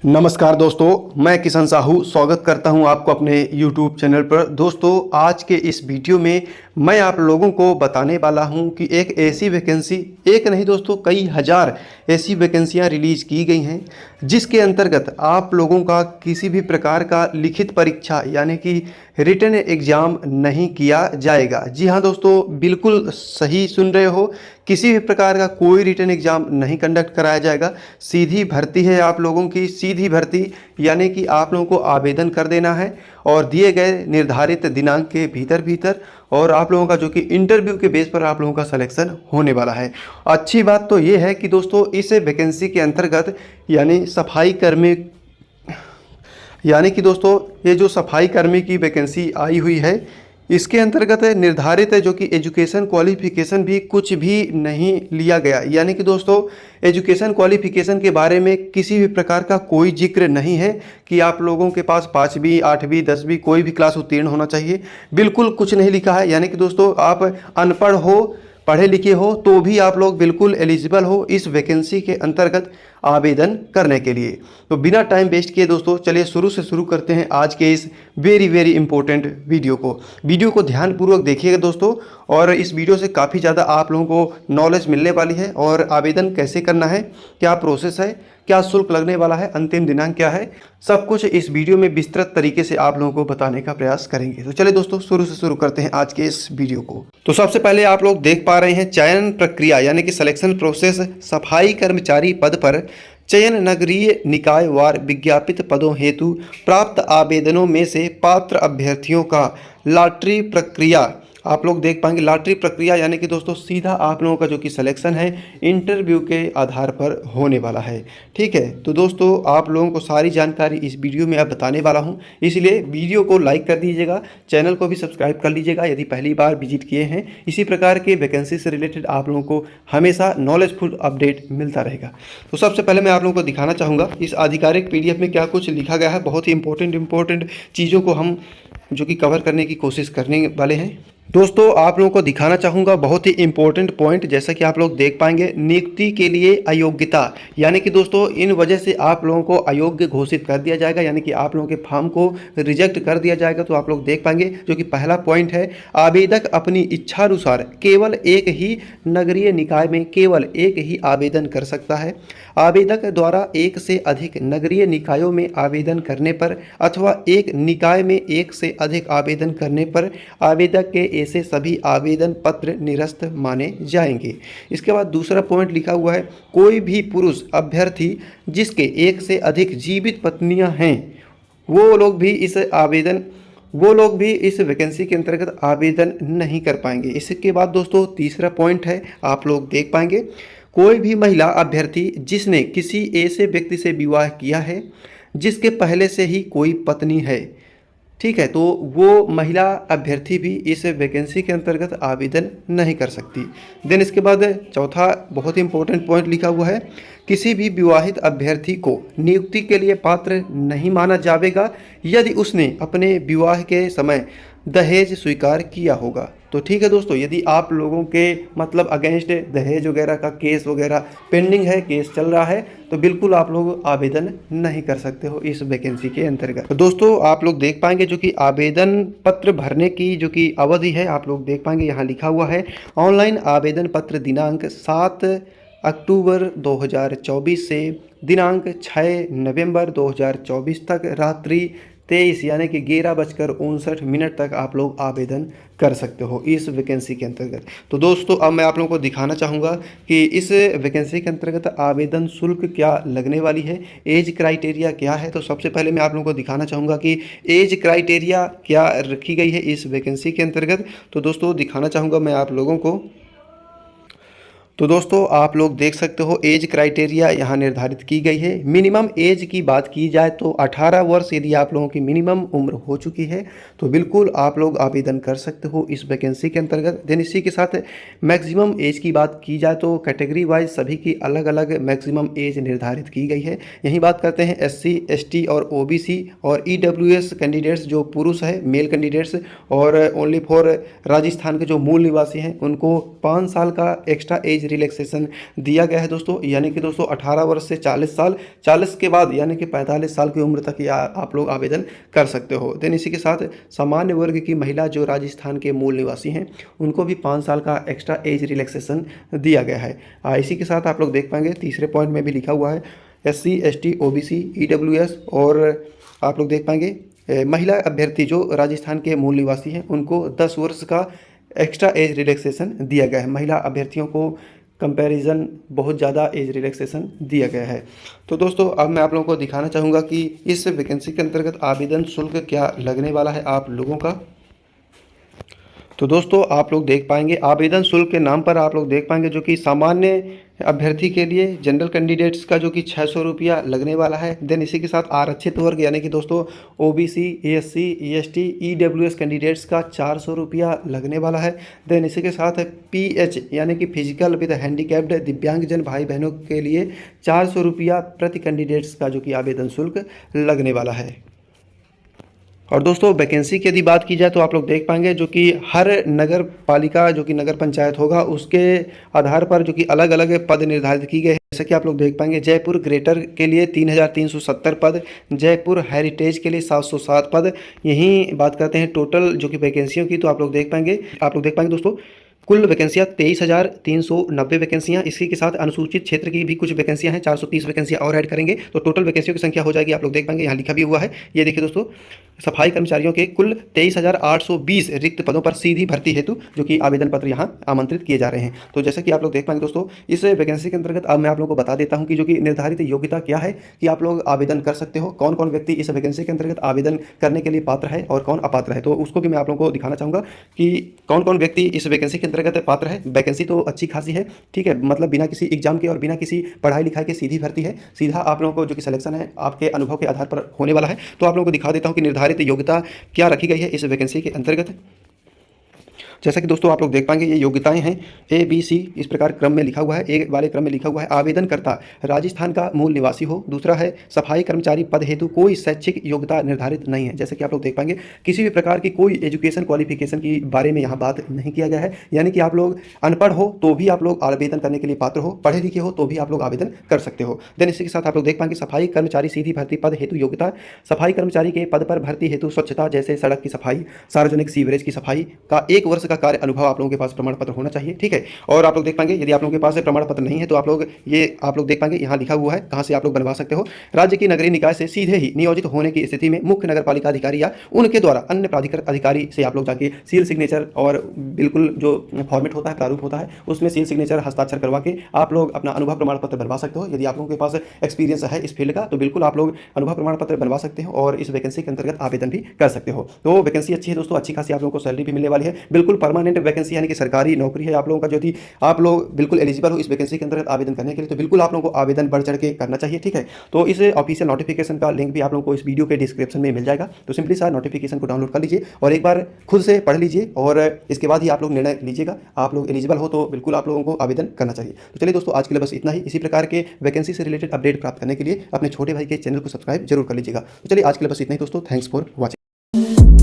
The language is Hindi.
नमस्कार दोस्तों, मैं किशन साहू स्वागत करता हूं आपको अपने YouTube चैनल पर। दोस्तों, आज के इस वीडियो में मैं आप लोगों को बताने वाला हूं कि एक ऐसी वैकेंसी, एक नहीं दोस्तों कई हज़ार ऐसी वैकेंसियां रिलीज़ की गई हैं जिसके अंतर्गत आप लोगों का किसी भी प्रकार का लिखित परीक्षा यानी कि रिटन एग्ज़ाम नहीं किया जाएगा। जी हाँ दोस्तों, बिल्कुल सही सुन रहे हो, किसी भी प्रकार का कोई रिटन एग्ज़ाम नहीं कंडक्ट कराया जाएगा। सीधी भर्ती है आप लोगों की, सीधी भर्ती यानी कि आप लोगों को आवेदन कर देना है और दिए गए निर्धारित दिनांक के भीतर और आप लोगों का जो कि इंटरव्यू के बेस पर आप लोगों का सिलेक्शन होने वाला है। अच्छी बात तो ये है कि दोस्तों इस वैकेंसी के अंतर्गत यानी सफाई कर्मी यानी कि दोस्तों ये जो सफाई कर्मी की वैकेंसी आई हुई है इसके अंतर्गत निर्धारित है जो कि एजुकेशन क्वालिफिकेशन भी कुछ भी नहीं लिया गया। यानी कि दोस्तों एजुकेशन क्वालिफिकेशन के बारे में किसी भी प्रकार का कोई जिक्र नहीं है कि आप लोगों के पास 5वीं 8वीं 10वीं कोई भी क्लास उत्तीर्ण होना चाहिए, बिल्कुल कुछ नहीं लिखा है। यानी कि दोस्तों आप अनपढ़ हो, पढ़े लिखे हो तो भी आप लोग बिल्कुल एलिजिबल हो इस वैकेंसी के अंतर्गत आवेदन करने के लिए। तो बिना टाइम वेस्ट किए दोस्तों चलिए शुरू से शुरू करते हैं आज के इस वेरी इंपॉर्टेंट वीडियो को ध्यानपूर्वक देखिएगा दोस्तों। और इस वीडियो से काफ़ी ज़्यादा आप लोगों को नॉलेज मिलने वाली है और आवेदन कैसे करना है, क्या प्रोसेस है, क्या शुल्क लगने वाला है, अंतिम दिनांक क्या है, सब कुछ इस वीडियो में विस्तृत तरीके से आप लोगों को बताने का प्रयास करेंगे। तो चलिए दोस्तों शुरू से शुरू करते हैं आज के इस वीडियो को। तो सबसे पहले आप लोग देख पा रहे हैं चयन प्रक्रिया यानी कि सिलेक्शन प्रोसेस। सफाई कर्मचारी पद पर चयन नगरीय निकाय वार विज्ञापित पदों हेतु प्राप्त आवेदनों में से पात्र अभ्यर्थियों का लॉटरी प्रक्रिया आप लोग देख पाएंगे। लॉटरी प्रक्रिया यानी कि दोस्तों सीधा आप लोगों का जो कि सिलेक्शन है इंटरव्यू के आधार पर होने वाला है। ठीक है, तो दोस्तों आप लोगों को सारी जानकारी इस वीडियो में अब बताने वाला हूं, इसलिए वीडियो को लाइक कर दीजिएगा, चैनल को भी सब्सक्राइब कर लीजिएगा यदि पहली बार विजिट किए हैं। इसी प्रकार के वैकेंसी से रिलेटेड आप लोगों को हमेशा नॉलेजफुल अपडेट मिलता रहेगा। तो सबसे पहले मैं आप लोगों को दिखाना चाहूँगा इस आधिकारिक PDF में क्या कुछ लिखा गया है। बहुत ही इंपॉर्टेंट चीज़ों को हम जो कि कवर करने की कोशिश करने वाले हैं। दोस्तों आप लोगों को दिखाना चाहूँगा बहुत ही इंपॉर्टेंट पॉइंट, जैसा कि आप लोग देख पाएंगे नियुक्ति के लिए अयोग्यता। यानी कि दोस्तों इन वजह से आप लोगों को अयोग्य घोषित कर दिया जाएगा, यानी कि आप लोगों के फॉर्म को रिजेक्ट कर दिया जाएगा। तो आप लोग देख पाएंगे जो कि पहला पॉइंट है, आवेदक अपनी इच्छानुसार केवल एक ही नगरीय निकाय में केवल एक ही आवेदन कर सकता है। आवेदक द्वारा एक से अधिक नगरीय निकायों में आवेदन करने पर अथवा एक निकाय में एक से अधिक आवेदन करने पर आवेदक के ऐसे सभी आवेदन पत्र निरस्त माने जाएंगे। इसके बाद दूसरा पॉइंट लिखा हुआ है, कोई भी पुरुष अभ्यर्थी जिसके एक से अधिक जीवित पत्नियां हैं वो लोग भी इस वैकेंसी के अंतर्गत आवेदन नहीं कर पाएंगे। इसके बाद दोस्तों तीसरा पॉइंट है, आप लोग देख पाएंगे, कोई भी महिला अभ्यर्थी जिसने किसी ऐसे व्यक्ति से विवाह किया है जिसके पहले से ही कोई पत्नी है, ठीक है, तो वो महिला अभ्यर्थी भी इस वैकेंसी के अंतर्गत आवेदन नहीं कर सकती। देन इसके बाद चौथा बहुत ही इंपॉर्टेंट पॉइंट लिखा हुआ है, किसी भी विवाहित अभ्यर्थी को नियुक्ति के लिए पात्र नहीं माना जाएगा यदि उसने अपने विवाह के समय दहेज स्वीकार किया होगा। तो ठीक है दोस्तों, यदि आप लोगों के मतलब अगेंस्ट दहेज वगैरह का केस वगैरह पेंडिंग है, केस चल रहा है, तो बिल्कुल आप लोग आवेदन नहीं कर सकते हो इस वैकेंसी के अंतर्गत। तो दोस्तों आप लोग देख पाएंगे जो कि आवेदन पत्र भरने की जो कि अवधि है, आप लोग देख पाएंगे यहाँ लिखा हुआ है, ऑनलाइन आवेदन पत्र दिनांक 7 अक्टूबर 2024 से दिनांक 6 नवंबर 2024 तक रात्रि 23 यानी कि 11:59 तक आप लोग आवेदन कर सकते हो इस वैकेंसी के अंतर्गत। तो दोस्तों अब मैं आप लोगों को दिखाना चाहूँगा कि इस वैकेंसी के अंतर्गत आवेदन शुल्क क्या लगने वाली है, एज क्राइटेरिया क्या है। तो सबसे पहले मैं आप लोगों को दिखाना चाहूँगा कि एज क्राइटेरिया क्या रखी गई है इस वैकेंसी के अंतर्गत। तो दोस्तों दिखाना चाहूँगा मैं आप लोगों को, तो दोस्तों आप लोग देख सकते हो एज क्राइटेरिया यहाँ निर्धारित की गई है। मिनिमम एज की बात की जाए तो 18 वर्ष यदि आप लोगों की मिनिमम उम्र हो चुकी है तो बिल्कुल आप लोग आवेदन कर सकते हो इस वैकेंसी के अंतर्गत। देन इसी के साथ मैक्सिमम एज की बात की जाए तो कैटेगरी वाइज सभी की अलग अलग मैक्सिमम एज निर्धारित की गई है। यही बात करते हैं SC ST और OBC और EWS कैंडिडेट्स जो पुरुष है मेल कैंडिडेट्स और ओनली फॉर राजस्थान के जो मूल निवासी हैं उनको 5 साल का एक्स्ट्रा एज एज रिलैक्सेशन दिया गया है दोस्तों, यानी कि दोस्तों 18 वर्ष से 40 साल, 40 के बाद यानी कि 45 साल की उम्र तक आप लोग आवेदन कर सकते हो। देन इसी के साथ सामान्य वर्ग की महिला जो राजस्थान के मूल निवासी हैं उनको भी 5 साल का एक्स्ट्रा एज रिलैक्सेशन दिया गया है। इसी के साथ आप लोग देख पाएंगे तीसरे पॉइंट में भी लिखा हुआ है SC ST OBC EWS, और आप लोग देख पाएंगे महिला अभ्यर्थी जो राजस्थान के मूल निवासी हैं उनको 10 वर्ष का एक्स्ट्रा एज रिलैक्सेशन दिया गया है। महिला अभ्यर्थियों को कंपैरिजन बहुत ज़्यादा एज रिलैक्सेशन दिया गया है। तो दोस्तों अब मैं आप लोगों को दिखाना चाहूँगा कि इस वैकेंसी के अंतर्गत आवेदन शुल्क क्या लगने वाला है आप लोगों का। तो दोस्तों आप लोग देख पाएंगे आवेदन शुल्क के नाम पर आप लोग देख पाएंगे जो कि सामान्य अभ्यर्थी के लिए जनरल कैंडिडेट्स का जो कि 600 रुपया लगने वाला है। देन इसी के साथ आरक्षित वर्ग यानी कि दोस्तों OBC SC ST EWS candidates का 400 रुपया लगने वाला है। देन इसी के साथ PH यानी कि फिजिकल विद हैंडीकैप्ड दिव्यांगजन भाई बहनों के लिए 400 रुपया प्रति कैंडिडेट्स का जो कि आवेदन शुल्क लगने वाला है। और दोस्तों वैकेंसी की यदि बात की जाए तो आप लोग देख पाएंगे जो कि हर नगर पालिका जो कि नगर पंचायत होगा उसके आधार पर जो कि अलग अलग पद निर्धारित की गए हैं। जैसे कि आप लोग देख पाएंगे जयपुर ग्रेटर के लिए 3370 पद, जयपुर हेरिटेज के लिए 707 पद। यहीं बात करते हैं टोटल जो कि वैकेंसियों की, तो आप लोग देख पाएंगे दोस्तों कुल वैकेंसियाँ 23,390 वैकेंसियाँ। इसी के साथ अनुसूचित क्षेत्र की भी कुछ वैकेंसियाँ हैं, 430 वैकेंसियाँ और ऐड करेंगे तो टोटल वैकेंसियों की संख्या हो जाएगी। आप लोग देख पाएंगे यहाँ लिखा भी हुआ है, ये देखिए दोस्तों सफाई कर्मचारियों के कुल 23,820 रिक्त पदों पर सीधी भर्ती हेतु जो कि आवेदन पत्र यहाँ आमंत्रित किए जा रहे हैं। तो जैसे कि आप लोग देख पाएंगे दोस्तों इस वैकेंसी के अंतर्गत अब मैं आप लोगों को बता देता हूँ कि जो कि निर्धारित योग्यता क्या है कि आप लोग आवेदन कर सकते हो, कौन कौन व्यक्ति इस वैकेंसी के अंतर्गत आवेदन करने के लिए पात्र है और कौन अपात्र है। तो उसको भी मैं आप लोगों को दिखाना चाहूँगा कि कौन कौन व्यक्ति इस वैकेंसी के अंतर्गत पात्र है। वैकेंसी तो अच्छी खासी है, ठीक है, मतलब बिना किसी एग्जाम के और बिना किसी पढ़ाई लिखाई के सीधी भर्ती है, सीधा आप लोगों को जो कि सिलेक्शन है आपके अनुभव के आधार पर होने वाला है। तो आप लोगों को दिखा देता हूं कि निर्धारित योग्यता क्या रखी गई है इस वैकेंसी के अंतर्गत। जैसा कि दोस्तों आप लोग देख पाएंगे ये योग्यताएं हैं ABC इस प्रकार क्रम में लिखा हुआ है। ए वाले क्रम में लिखा हुआ है आवेदनकर्ता राजस्थान का मूल निवासी हो। दूसरा है सफाई कर्मचारी पद हेतु कोई शैक्षिक योग्यता निर्धारित नहीं है। जैसे कि आप लोग देख पाएंगे किसी भी प्रकार की कोई एजुकेशन क्वालिफिकेशन की बारे में यहाँ बात नहीं किया गया है, यानी कि आप लोग अनपढ़ हो तो भी आप लोग आवेदन करने के लिए पात्र हो, पढ़े लिखे हो तो भी आप लोग आवेदन कर सकते हो। देन इसी के साथ आप लोग देख पाएंगे सफाई कर्मचारी सीधी भर्ती पद हेतु योग्यता, सफाई कर्मचारी के पद पर भर्ती हेतु स्वच्छता जैसे सड़क की सफाई, सार्वजनिक सीवरेज की सफाई का 1 वर्ष का कार्य अनुभव आप लोगों के पास प्रमाण पत्र होना चाहिए, ठीक है। और आप लोग देख पाएंगे यदि आप लोगों के पास प्रमाण पत्र नहीं है तो आप लोग देख पाएंगे यहाँ लिखा हुआ है कहाँ से आप लोग बनवा सकते हो। राज्य की नगरीय निकाय से सीधे ही नियोजित होने की स्थिति में मुख्य नगर पालिका अधिकारी या उनके द्वारा अन्य प्राधिकृत अधिकारी से आप लोग जाके सील सिग्नेचर और बिल्कुल जो फॉर्मेट होता है प्रारूप होता है उसमें सील सिग्नेचर हस्ताक्षर करवा के आप लोग अपना अनुभव प्रमाण पत्र बनवा सकते हो। यदि आप लोगों के पास एक्सपीरियंस है इस फील्ड का तो बिल्कुल आप लोग अनुभव प्रमाण पत्र बनवा सकते हो और इस वैकेंसी के अंतर्गत आवेदन भी कर सकते हो। तो वैकेंसी अच्छी है दोस्तों, अच्छी खासी आप लोगों को सैलरी भी मिलने वाली है, बिल्कुल परमानेंट वैकेंसी यानी कि सरकारी नौकरी है आप लोगों का। जो यदि आप लोग बिल्कुल एलिजिबल हो इस वैकेंसी के अंतर्गत आवेदन करने के लिए तो बिल्कुल आप लोगों को आवेदन बढ़ चढ़ के करना चाहिए, ठीक है। तो इस ऑफिशियल नोटिफिकेशन का लिंक भी आप लोगों को इस वीडियो के डिस्क्रिप्शन में मिल जाएगा। तो सिंपली सा नोटिफिकेशन को डाउनलोड कर लीजिए और एक बार खुद से पढ़ लीजिए और इसके बाद ही आप लोग निर्णय लीजिएगा। आप लोग एलिजिबल हो तो बिल्कुल आप लोगों को आवेदन करना चाहिए। तो चलिए दोस्तों आज के लिए बस इतना ही। इसी प्रकार के वैकेंसी से रिलेटेड अपडेट प्राप्त करने के लिए अपने छोटे भाई के चैनल को सब्सक्राइब जरूर कर लीजिएगा। तो चलिए आज के लिए बस इतना ही दोस्तों, थैंक्स फॉर वॉचिंग।